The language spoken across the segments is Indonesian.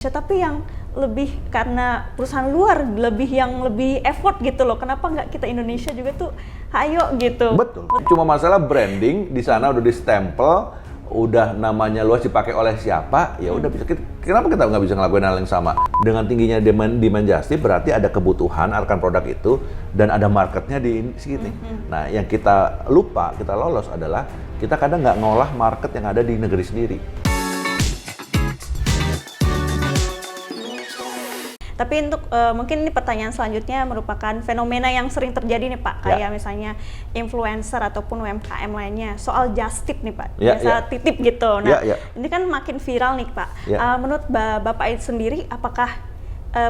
Tapi yang lebih karena perusahaan luar yang lebih effort gitu loh. Kenapa nggak kita Indonesia juga tuh ayo gitu. Betul. Cuma masalah branding di sana udah di stempel, udah namanya luas dipakai oleh siapa, ya udah bisa. Kenapa kita nggak bisa ngelakuin hal yang sama? Dengan tingginya demand just tip berarti ada kebutuhan akan produk itu dan ada marketnya di sini. Nah, yang kita lupa, kita lolos adalah kita kadang nggak ngolah market yang ada di negeri sendiri. Tapi untuk mungkin ini pertanyaan selanjutnya merupakan fenomena yang sering terjadi nih Pak, kayak misalnya influencer ataupun UMKM lainnya soal just tip nih Pak, biasa titip gitu. Nah, ini kan makin viral nih Pak. Menurut Bapak sendiri, apakah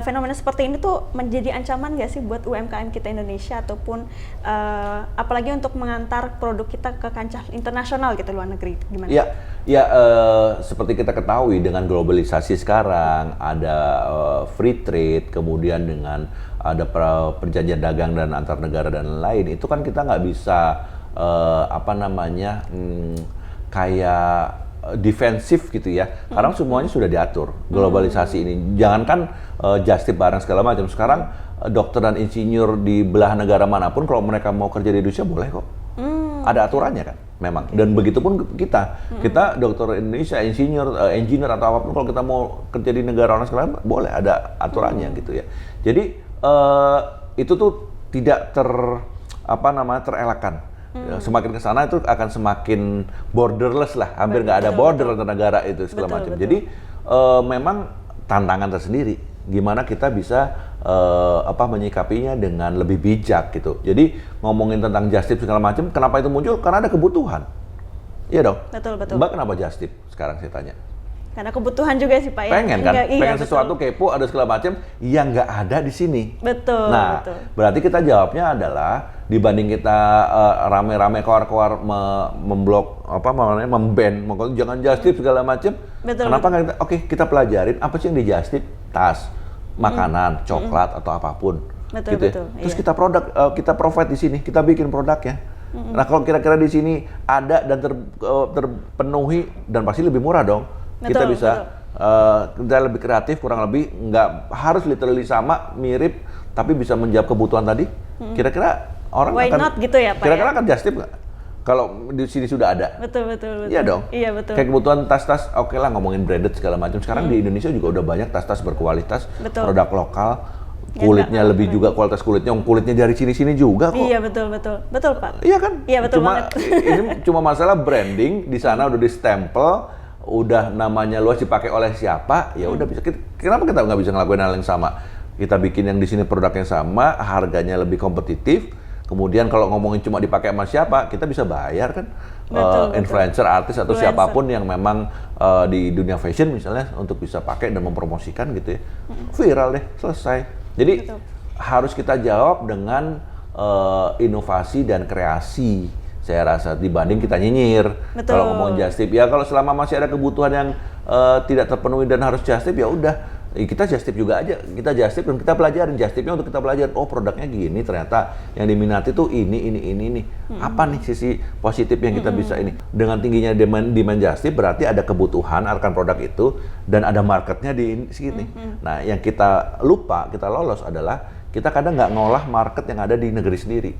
fenomena seperti ini tuh menjadi ancaman nggak sih buat UMKM kita Indonesia ataupun apalagi untuk mengantar produk kita ke kancah internasional gitu, luar negeri, gimana? Seperti kita ketahui dengan globalisasi sekarang ada free trade, kemudian dengan ada perjanjian dagang dan antar negara dan lain, itu kan kita nggak bisa kayak defensif gitu ya, karena semuanya sudah diatur globalisasi ini. Jangankan just tip barang segala macam, sekarang dokter dan insinyur di belahan negara manapun kalau mereka mau kerja di Indonesia boleh kok. Ada aturannya kan, memang. Dan begitupun kita dokter Indonesia, engineer atau apapun, kalau kita mau kerja di negara orang segala macam boleh, ada aturannya gitu ya. Jadi itu tuh tidak terelakkan. Semakin ke sana itu akan semakin borderless lah, hampir nggak ada border antar negara itu segala macam. Jadi memang tantangan tersendiri, gimana kita bisa menyikapinya dengan lebih bijak gitu. Jadi ngomongin tentang just tip segala macam, kenapa itu muncul? Karena ada kebutuhan. Iya dong. Betul. Mbak kenapa just tip? Sekarang saya tanya. Karena kebutuhan juga sih Pak ya. Pengen kan? Pengen sesuatu kepo ada segala macam yang nggak ada di sini. Betul. Nah, berarti kita jawabnya adalah dibanding kita rame-rame keluar-keluar memblok memban, jangan just tip segala macam. Kenapa nggak kita? Oke, kita pelajarin apa sih yang di just tip? Tas, makanan, coklat atau apapun. Gitu ya. Terus kita provide di sini, kita bikin produknya. Nah, kalau kira-kira di sini ada dan terpenuhi dan pasti lebih murah dong. Kita bisa kita lebih kreatif, kurang lebih nggak harus literally sama, mirip, tapi bisa menjawab kebutuhan tadi. Kira-kira orang why not gitu ya Pak? Kira-kira akan just tip nggak? Kalau di sini sudah ada. Betul. Iya dong. Iya betul. Kayak kebutuhan tas-tas, oke lah ngomongin branded segala macam. Sekarang di Indonesia juga udah banyak tas-tas berkualitas, produk lokal. Kulitnya lebih juga, kualitas kulitnya dari sini-sini juga kok. Iya betul Pak. Iya kan? Iya betul banget. Ini cuma masalah branding, di sana udah di stempel, udah namanya luas dipakai oleh siapa, ya udah bisa. Kenapa kita nggak bisa ngelakuin hal yang sama? Kita bikin yang di sini produknya sama, harganya lebih kompetitif. Kemudian kalau ngomongin cuma dipakai sama siapa, kita bisa bayar kan? Influencer, artis atau siapapun yang memang di dunia fashion misalnya untuk bisa pakai dan mempromosikan gitu ya. Viral deh, selesai. Jadi harus kita jawab dengan inovasi dan kreasi, saya rasa, dibanding kita nyinyir. Kalau ngomong just tip, ya kalau selama masih ada kebutuhan yang tidak terpenuhi dan harus just tip, ya udah kita just tip juga aja. Kita just tip dan kita pelajarin just tipnya, untuk kita pelajarin. Oh, produknya gini, ternyata yang diminati tuh ini. Apa nih sisi positif yang kita bisa ini? Dengan tingginya demand just tip berarti ada kebutuhan akan produk itu dan ada marketnya di sini. Nah, yang kita lupa, kita lolos adalah kita kadang nggak ngolah market yang ada di negeri sendiri.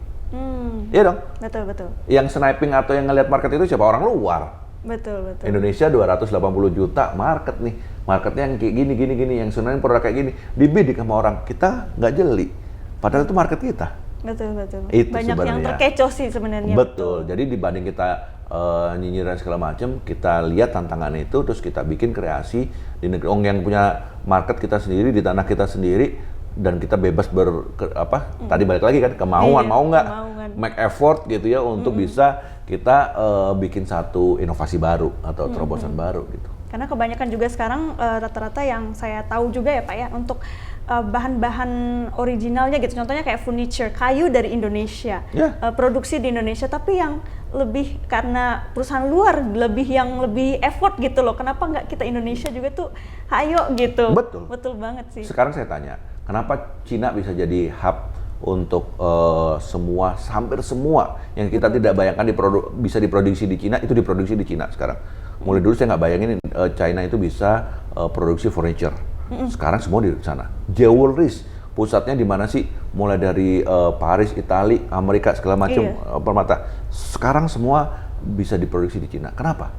Iya dong. Betul. Yang sniping atau yang ngelihat market itu siapa? Orang luar. Betul. Indonesia 280 juta market nih. Marketnya yang kayak gini, yang sebenarnya produk kayak gini dibidik sama orang. Kita nggak jeli. Padahal itu market kita. Betul. Itu banyak sebenarnya yang terkecoh sih sebenarnya. Betul. Jadi dibanding kita nyinyir dan segala macam, kita lihat tantangan itu, terus kita bikin kreasi di negeri yang punya market kita sendiri, di tanah kita sendiri, dan kita bebas tadi balik lagi kan, kemauan, mau nggak make effort gitu ya untuk bisa kita bikin satu inovasi baru atau terobosan baru gitu. Karena kebanyakan juga sekarang rata-rata yang saya tahu juga ya Pak ya, untuk bahan-bahan originalnya gitu, contohnya kayak furniture, kayu dari Indonesia, produksi di Indonesia, tapi yang lebih karena perusahaan luar yang lebih effort gitu loh. Kenapa nggak kita Indonesia juga tuh ayo gitu. Betul banget sih. Sekarang saya tanya, kenapa Cina bisa jadi hub untuk hampir semua yang kita tidak bayangkan bisa diproduksi di Cina, itu diproduksi di Cina sekarang. Mulai dulu saya nggak bayangin China itu bisa produksi furniture. Sekarang semua di sana. Jewelries, pusatnya di mana sih? Mulai dari Paris, Italia, Amerika, segala macam permata. Sekarang semua bisa diproduksi di Cina. Kenapa?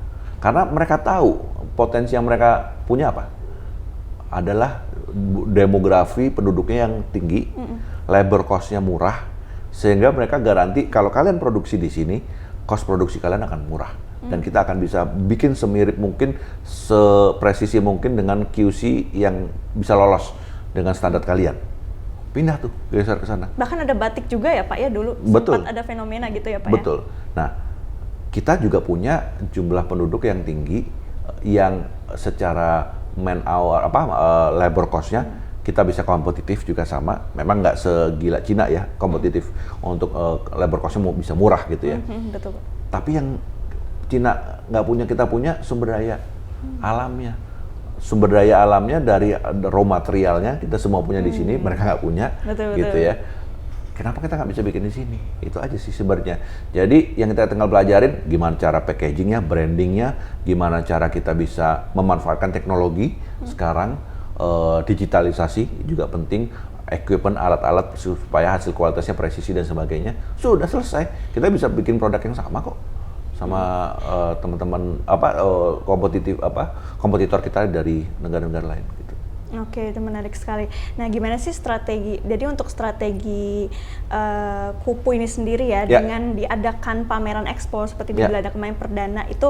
Karena mereka tahu potensi yang mereka punya apa? Adalah demografi penduduknya yang tinggi, labor cost-nya murah, sehingga mereka garansi kalau kalian produksi di sini, cost produksi kalian akan murah. Dan kita akan bisa bikin semirip mungkin, sepresisi mungkin dengan QC yang bisa lolos dengan standar kalian. Pindah tuh, geser ke sana. Bahkan ada batik juga ya Pak ya dulu, Betul. sempat ada fenomena gitu ya Pak. Betul. Nah, kita juga punya jumlah penduduk yang tinggi, yang secara labor cost-nya kita bisa kompetitif juga sama. Memang nggak segila Cina ya, kompetitif untuk labor cost-nya bisa murah gitu ya. Betul Pak. Tapi yang Cina nggak punya, kita punya sumber daya alamnya. Sumber daya alamnya dari raw materialnya kita semua punya di sini, mereka nggak punya, gitu ya. Kenapa kita nggak bisa bikin di sini? Itu aja sih sebenarnya. Jadi yang kita tinggal pelajarin gimana cara packagingnya, brandingnya, gimana cara kita bisa memanfaatkan teknologi sekarang, digitalisasi juga penting, equipment, alat-alat supaya hasil kualitasnya presisi dan sebagainya. Sudah selesai, kita bisa bikin produk yang sama kok sama teman-teman kompetitor kita dari negara-negara lain gitu. Oke, itu menarik sekali. Nah, gimana sih strategi? Jadi untuk strategi Kupu ini sendiri ya, dengan diadakan pameran ekspor seperti di Belanda kemarin perdana itu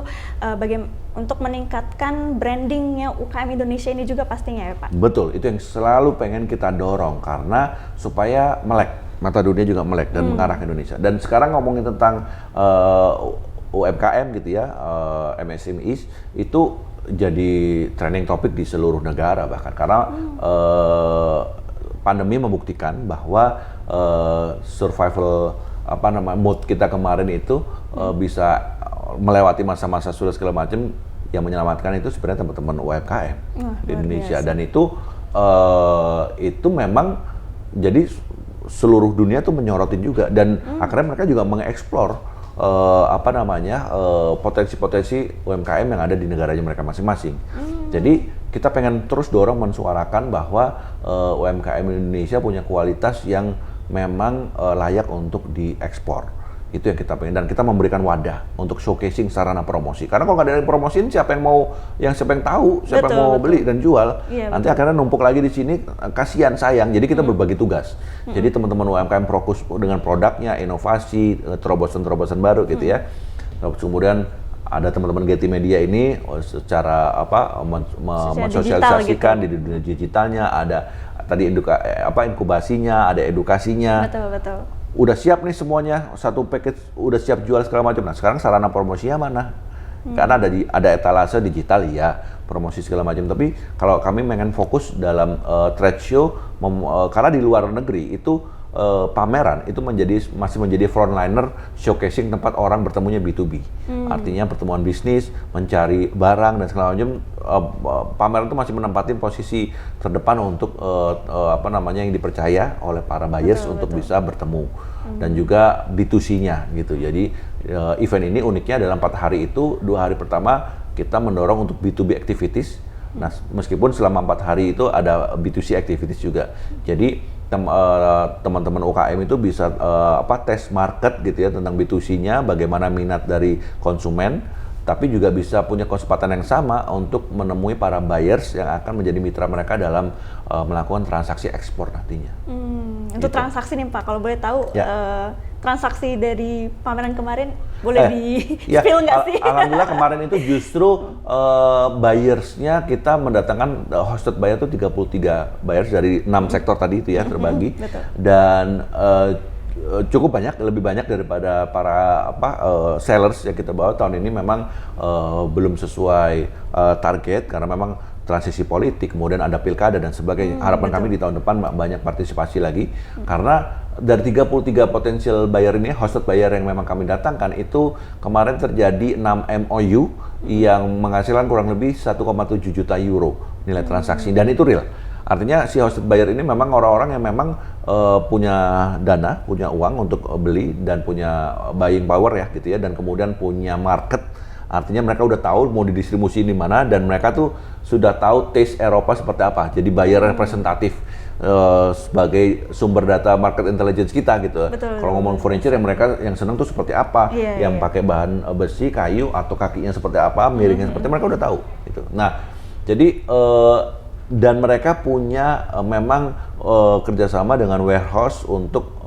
untuk meningkatkan brandingnya UKM Indonesia ini juga pastinya ya Pak? Betul, itu yang selalu pengen kita dorong karena supaya melek, mata dunia juga melek dan mengarah ke Indonesia. Dan sekarang ngomongin tentang UMKM gitu ya, MSMEs itu jadi trending topik di seluruh negara bahkan karena pandemi membuktikan bahwa survival mode kita kemarin itu bisa melewati masa-masa sulit segala macam. Yang menyelamatkan itu sebenarnya teman-teman UMKM di Indonesia biasa. Dan itu memang jadi seluruh dunia tuh menyorotin juga dan akhirnya mereka juga mengeksplor potensi-potensi UMKM yang ada di negaranya mereka masing-masing. Jadi kita pengen terus dorong mensuarakan bahwa UMKM Indonesia punya kualitas yang memang layak untuk diekspor. Itu yang kita pengen, dan kita memberikan wadah untuk showcasing sarana promosi. Karena kalau nggak ada yang promosiin, siapa yang tahu, siapa yang mau beli dan jual. Nanti akhirnya numpuk lagi di sini, kasihan, sayang. Jadi kita berbagi tugas. Jadi teman-teman UMKM fokus dengan produknya, inovasi, terobosan-terobosan baru gitu ya. Kemudian ada teman-teman Getty Media ini secara mensosialisasikan gitu. Di dunia digitalnya, ada tadi inkubasinya, ada edukasinya. Betul. Udah siap nih semuanya, satu package udah siap jual segala macam. Nah sekarang sarana promosinya mana? Karena ada etalase digital ya, promosi segala macam. Tapi kalau kami pengen fokus dalam trade show, karena di luar negeri itu pameran itu masih menjadi frontliner showcasing tempat orang bertemunya B2B. Artinya pertemuan bisnis, mencari barang dan segala macam. Pameran itu masih menempatin posisi terdepan untuk yang dipercaya oleh para buyers untuk bisa bertemu dan juga B2C-nya gitu. Jadi event ini uniknya dalam 4 hari itu, 2 hari pertama kita mendorong untuk B2B activities. Nah, meskipun selama 4 hari itu ada B2C activities juga. Jadi teman-teman UKM itu bisa tes market gitu ya tentang B2C-nya, bagaimana minat dari konsumen, tapi juga bisa punya kesempatan yang sama untuk menemui para buyers yang akan menjadi mitra mereka dalam melakukan transaksi ekspor nantinya. Untuk transaksi nih Pak, kalau boleh tahu transaksi dari pameran kemarin boleh di-spill nggak sih? Alhamdulillah kemarin itu justru buyers-nya kita mendatangkan hosted buyer itu 33 buyers dari 6 sektor tadi itu ya terbagi. Dan cukup banyak, lebih banyak daripada para sellers yang kita bawa tahun ini. Memang belum sesuai target karena memang transisi politik, kemudian ada pilkada dan sebagainya. Harapan kami di tahun depan banyak partisipasi lagi karena dari 33 potensial buyer ini, hosted buyer yang memang kami datangkan itu kemarin terjadi 6 MOU yang menghasilkan kurang lebih 1,7 juta euro nilai transaksi, dan itu real. Artinya si hosted buyer ini memang orang-orang yang memang punya dana, punya uang untuk beli dan punya buying power ya gitu ya, dan kemudian punya market Artinya mereka udah tahu mau didistribusi di mana dan mereka tuh sudah tahu taste Eropa seperti apa. Jadi buyer representatif sebagai sumber data market intelligence kita gitu. Kalau ngomong furniture yang mereka yang seneng tuh seperti apa, yang pakai bahan besi, kayu atau kakinya seperti apa, miringnya seperti mereka udah tahu gitu. Nah, jadi dan mereka punya memang kerjasama dengan warehouse untuk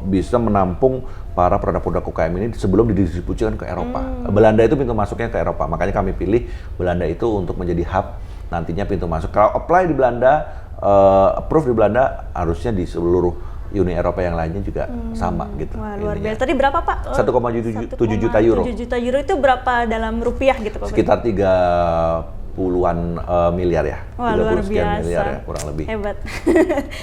bisa menampung para produk-produk UKM ini sebelum didistribusikan ke Eropa. Belanda itu pintu masuknya ke Eropa, makanya kami pilih Belanda itu untuk menjadi hub nantinya pintu masuk. Kalau apply di Belanda, approve di Belanda, harusnya di seluruh Uni Eropa yang lainnya juga sama gitu. Wah, luar biasa. Tadi berapa Pak? 1,7 juta euro. 7 juta euro itu berapa dalam rupiah gitu Pak? Sekitar 30-an miliar ya. Wah, luar biasa. Miliar ya, kurang lebih. Hebat.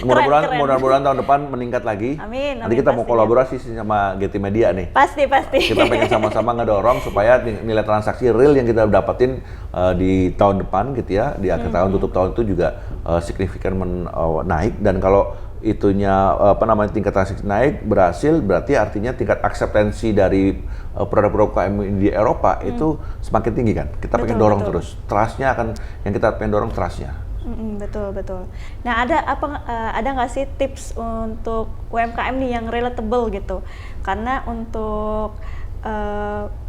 Mudah-mudahan tahun depan meningkat lagi. Amin. Nanti kita mau kolaborasi sama GT Media nih. Pasti. Kita pengen sama-sama ngedorong supaya nilai transaksi real yang kita dapetin di tahun depan gitu ya, di akhir tahun tutup tahun itu juga signifikan naik. Dan kalau itunya tingkat transaksi naik berhasil, berarti artinya tingkat akseptansi dari produk-produk UKM di Eropa itu semakin tinggi kan. Kita pengen dorong terus. Trust-nya yang kita pengen dorong trust-nya. Betul. Nah, ada nggak sih tips untuk UMKM nih yang relatable gitu? Karena untuk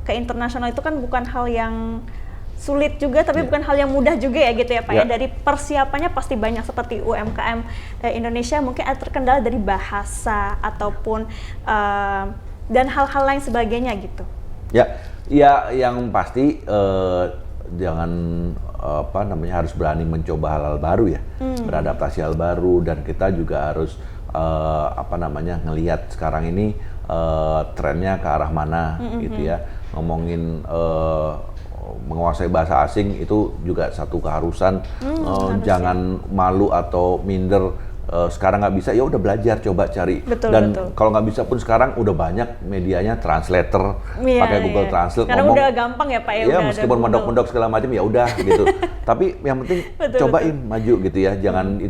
ke internasional itu kan bukan hal yang sulit juga, tapi bukan hal yang mudah juga ya gitu ya Pak ya. Dari persiapannya pasti banyak, seperti UMKM Indonesia mungkin ada terkendala dari bahasa ataupun dan hal-hal lain sebagainya gitu. Ya yang pasti jangan harus berani mencoba hal-hal baru ya, beradaptasi hal baru, dan kita juga harus ngelihat sekarang ini trennya ke arah mana gitu ya. Ngomongin menguasai bahasa asing itu juga satu keharusan. Jangan malu atau minder. Sekarang nggak bisa, ya udah belajar, coba cari. Dan kalau nggak bisa pun sekarang udah banyak medianya, translator, pakai Google Translate. Sekarang udah gampang ya Pak ya. Ya meskipun mendok-mendok segala macam ya udah gitu. Tapi yang penting cobain maju gitu ya. Jangan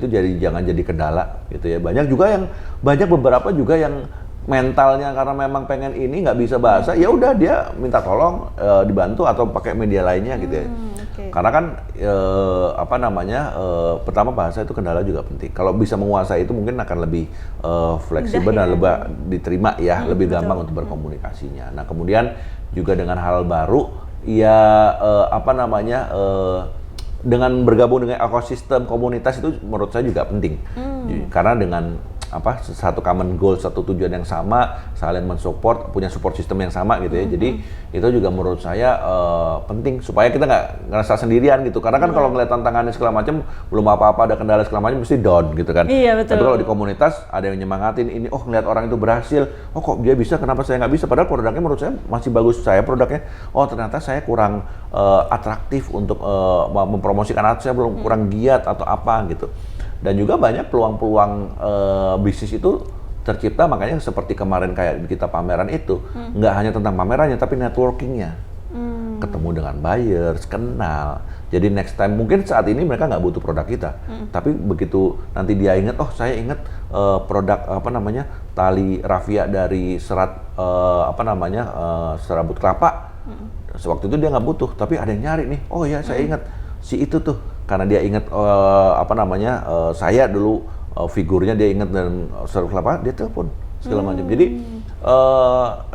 jadi kendala gitu ya. Banyak beberapa juga yang mentalnya karena memang pengen ini nggak bisa bahasa, ya udah dia minta tolong dibantu atau pakai media lainnya gitu ya. Karena kan pertama bahasa itu kendala juga penting. Kalau bisa menguasai itu mungkin akan lebih fleksibel dan lebih diterima ya, lebih gampang untuk berkomunikasinya. Nah kemudian juga dengan hal baru ya dengan bergabung dengan ekosistem komunitas itu menurut saya juga penting. Karena dengan satu common goal, satu tujuan yang sama, saling mensupport, punya support system yang sama gitu ya. Jadi itu juga menurut saya penting supaya kita nggak ngerasa sendirian gitu. Karena kan kalau ngeliat tantangannya segala macam, belum apa-apa, ada kendala segala macam, mesti down gitu kan. Iya, betul. Tapi kalau di komunitas ada yang nyemangatin ini, ngeliat orang itu berhasil, kok dia bisa, kenapa saya nggak bisa? Padahal produknya menurut saya masih bagus, produknya, ternyata saya kurang atraktif untuk mempromosikan, atau saya belum kurang giat atau apa gitu. Dan juga banyak peluang-peluang bisnis itu tercipta, makanya seperti kemarin kayak kita pameran itu, nggak hanya tentang pamerannya, tapi networkingnya. Ketemu dengan buyers, kenal. Jadi next time, mungkin saat ini mereka nggak butuh produk kita, tapi begitu nanti dia ingat, saya ingat produk tali rafia dari serat serabut kelapa. Sewaktu itu dia nggak butuh, tapi ada yang nyari nih. Oh ya, saya ingat si itu tuh. Karena dia ingat saya dulu figurnya dia ingat, dan serabut kelapa dia telepon segala macam. Jadi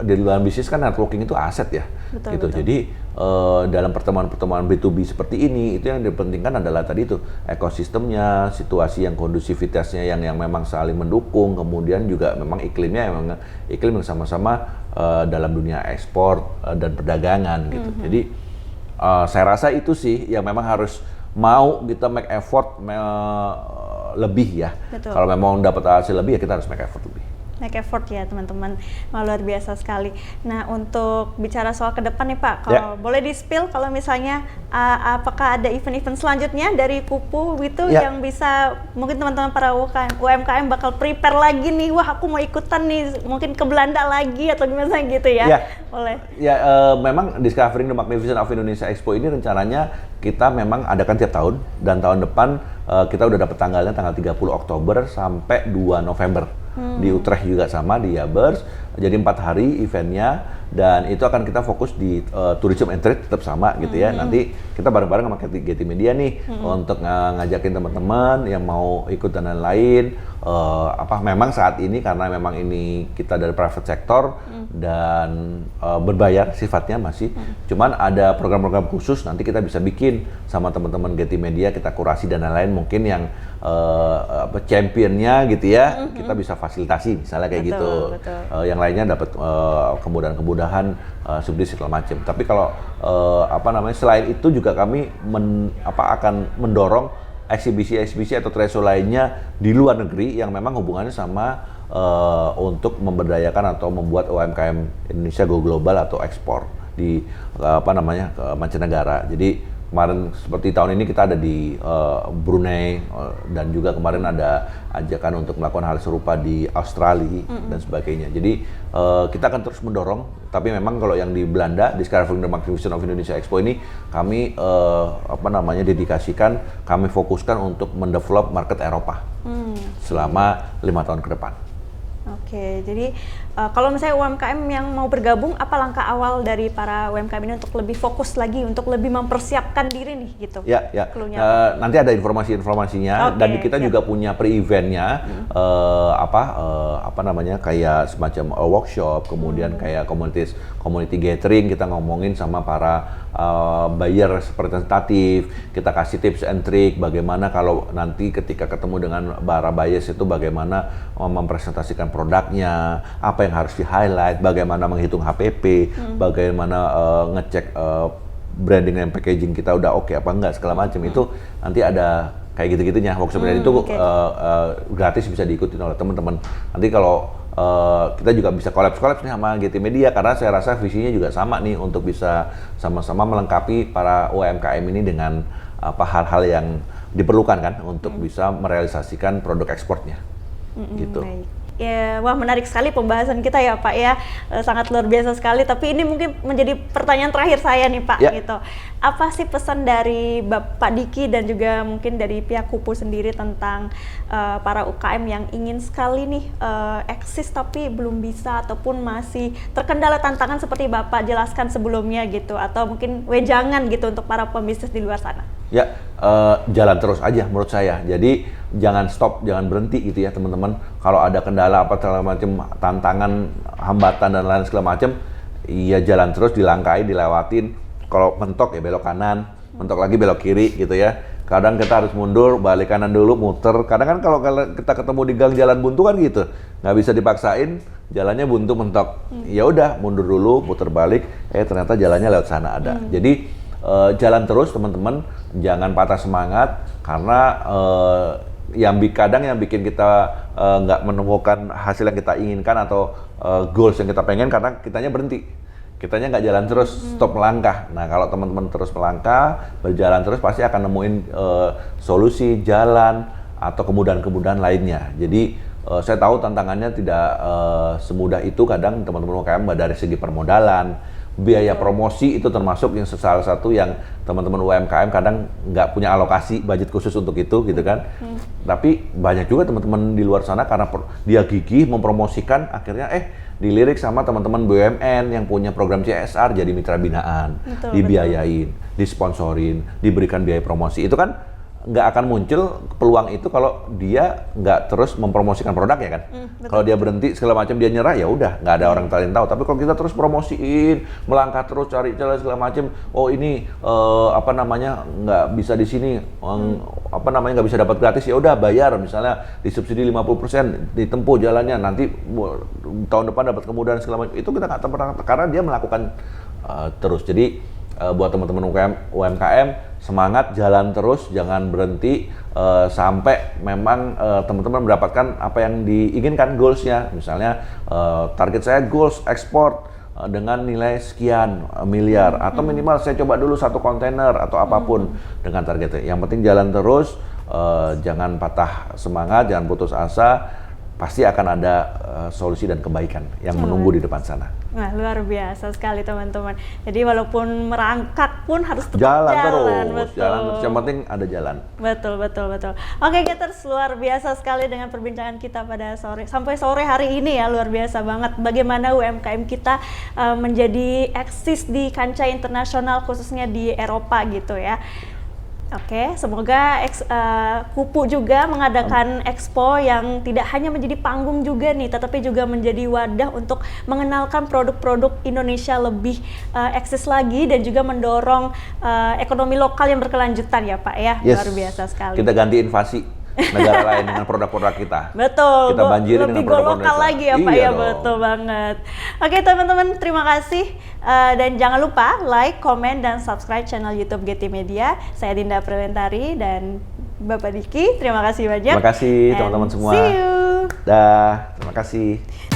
di dalam bisnis kan networking itu aset ya. Betul. Jadi dalam pertemuan-pertemuan B2B seperti ini, itu yang dipentingkan adalah tadi itu ekosistemnya, situasi yang kondusivitasnya yang memang saling mendukung, kemudian juga memang iklimnya iklim yang sama-sama dalam dunia ekspor dan perdagangan gitu. Jadi saya rasa itu sih yang memang harus mau kita make effort lebih ya. Kalau memang dapat hasil lebih ya kita harus make effort lebih. Make effort ya teman-teman, luar biasa sekali. Nah untuk bicara soal ke depan nih Pak, kalau boleh di-spill kalau misalnya apakah ada event-event selanjutnya dari Kupu gitu yang bisa mungkin teman-teman para UMKM bakal prepare lagi nih, wah aku mau ikutan nih, mungkin ke Belanda lagi atau gimana gitu ya? Boleh. Ya memang Discovering the Magnificence of Indonesia Expo ini rencananya kita memang adakan tiap tahun, dan tahun depan kita udah dapat tanggalnya tanggal 30 Oktober sampai 2 November. Di Utrecht juga sama, di Jabbers. Jadi 4 hari eventnya, dan itu akan kita fokus di tourism and trade tetap sama gitu ya. Nanti kita bareng-bareng sama Getty Media nih untuk ngajakin teman-teman yang mau ikut dan lain-lain. Memang saat ini karena memang ini kita dari private sector dan berbayar sifatnya masih. Cuman ada program-program khusus nanti kita bisa bikin sama teman-teman Getty Media, kita kurasi dan lain-lain, mungkin yang championnya gitu ya, kita bisa fasilitasi misalnya kayak gitu. Yang lainnya dapat kemudahan-kemudahan subsidi segala macam. Tapi kalau selain itu juga kami akan mendorong eksibisi-eksibisi atau trade show lainnya di luar negeri yang memang hubungannya sama untuk memberdayakan atau membuat UMKM Indonesia go global atau ekspor di ke mancanegara. Jadi kemarin seperti tahun ini kita ada di Brunei, dan juga kemarin ada ajakan untuk melakukan hal serupa di Australia dan sebagainya. Jadi kita akan terus mendorong. Tapi memang kalau yang di Belanda, di Discovering the Magnificence of Indonesia Expo ini kami dedikasikan, kami fokuskan untuk mendevelop market Eropa selama 5 tahun ke depan. Oke, jadi kalau misalnya UMKM yang mau bergabung, apa langkah awal dari para UMKM ini untuk lebih fokus lagi, untuk lebih mempersiapkan diri nih gitu? Ya. Nanti ada informasi-informasinya, dan kita juga punya pre-eventnya, kayak semacam workshop, kemudian kayak community gathering, kita ngomongin sama para buyer representatif, kita kasih tips and trick bagaimana kalau nanti ketika ketemu dengan para buyers itu bagaimana mempresentasikan produknya, apa yang harus di-highlight, bagaimana menghitung HPP, bagaimana ngecek branding dan packaging kita udah oke apa enggak, segala macam. Itu nanti ada kayak gitu-gitunya, workshop itu gratis, bisa diikuti oleh teman-teman. Nanti kalau kita juga bisa collab nih sama Getty Media, karena saya rasa visinya juga sama nih, untuk bisa sama-sama melengkapi para UMKM ini dengan hal-hal yang diperlukan kan untuk bisa merealisasikan produk ekspornya. Gitu. Baik. Ya, wah menarik sekali pembahasan kita ya Pak ya, sangat luar biasa sekali. Tapi ini mungkin menjadi pertanyaan terakhir saya nih Pak, gitu. Apa sih pesan dari Bapak Diki dan juga mungkin dari pihak Kupu sendiri tentang para UKM yang ingin sekali nih eksis tapi belum bisa, ataupun masih terkendala tantangan seperti Bapak jelaskan sebelumnya gitu, atau mungkin wejangan gitu untuk para pembisnis di luar sana? Ya, jalan terus aja menurut saya. Jadi jangan stop, jangan berhenti gitu ya teman-teman. Kalau ada kendala apa segala macam, tantangan, hambatan dan lain segala macam, ya jalan terus, dilangkai, dilewatin. Kalau mentok ya belok kanan, mentok lagi belok kiri gitu ya. Kadang kita harus mundur, balik kanan dulu, muter. Kadang kan kalau kita ketemu di gang jalan buntu kan gitu, nggak bisa dipaksain, jalannya buntu mentok. Ya udah, mundur dulu, puter balik, ternyata jalannya lewat sana ada. Jadi jalan terus teman-teman, jangan patah semangat, karena kadang yang bikin kita nggak menemukan hasil yang kita inginkan atau goals yang kita pengen karena kitanya berhenti, kitanya nggak jalan terus, stop melangkah. Nah kalau teman-teman terus melangkah, berjalan terus, pasti akan nemuin solusi, jalan, atau kemudahan-kemudahan lainnya. Jadi saya tahu tantangannya tidak semudah itu kadang teman-teman UMKM, dari segi permodalan, biaya promosi itu termasuk yang salah satu yang teman-teman UMKM kadang nggak punya alokasi budget khusus untuk itu gitu kan. Tapi banyak juga teman-teman di luar sana karena dia gigih mempromosikan, akhirnya dilirik sama teman-teman BUMN yang punya program CSR jadi mitra binaan, dibiayain, disponsorin, diberikan biaya promosi. Itu kan nggak akan muncul peluang itu kalau dia nggak terus mempromosikan produknya kan. Kalau dia berhenti segala macam, dia nyerah, ya udah nggak ada orang lain tahu. Tapi kalau kita terus promosiin, melangkah terus, cari celah segala macam, ini nggak bisa di sini, nggak bisa dapat gratis, ya udah bayar, misalnya disubsidi 50%, ditempuh jalannya, nanti tahun depan dapat kemudahan segala macam. Itu kita nggak pernah, karena dia melakukan terus. Jadi buat teman-teman UMKM, semangat, jalan terus, jangan berhenti sampai memang teman-teman mendapatkan apa yang diinginkan, goalsnya. Misalnya target saya goals ekspor dengan nilai sekian miliar, atau minimal saya coba dulu 1 kontainer atau apapun dengan targetnya. Yang penting jalan terus, jangan patah semangat, jangan putus asa. Pasti akan ada solusi dan kebaikan yang menunggu di depan sana. Nah, luar biasa sekali teman-teman. Jadi walaupun merangkak pun harus tetap jalan betul. Jalan terus. Yang penting ada jalan. Betul. Oke, Gaters, luar biasa sekali dengan perbincangan kita pada sampai sore hari ini ya, luar biasa banget. Bagaimana UMKM kita menjadi eksis di kancah internasional, khususnya di Eropa gitu ya. Oke, semoga Kupu juga mengadakan expo yang tidak hanya menjadi panggung juga nih, tetapi juga menjadi wadah untuk mengenalkan produk-produk Indonesia lebih eksis lagi dan juga mendorong ekonomi lokal yang berkelanjutan ya Pak ya. Yes. Luar biasa sekali. Kita ganti invasi negara lain dengan produk-produk kita. Betul. Kita banjiri dengan produk-produk lokal lagi ya Pak ya, betul banget. Oke teman-teman, terima kasih dan jangan lupa like, comment, dan subscribe channel YouTube Getty Media. Saya Dinda Prelentari dan Bapak Diki. Terima kasih banyak. Terima kasih teman-teman semua. See you. Dah, terima kasih.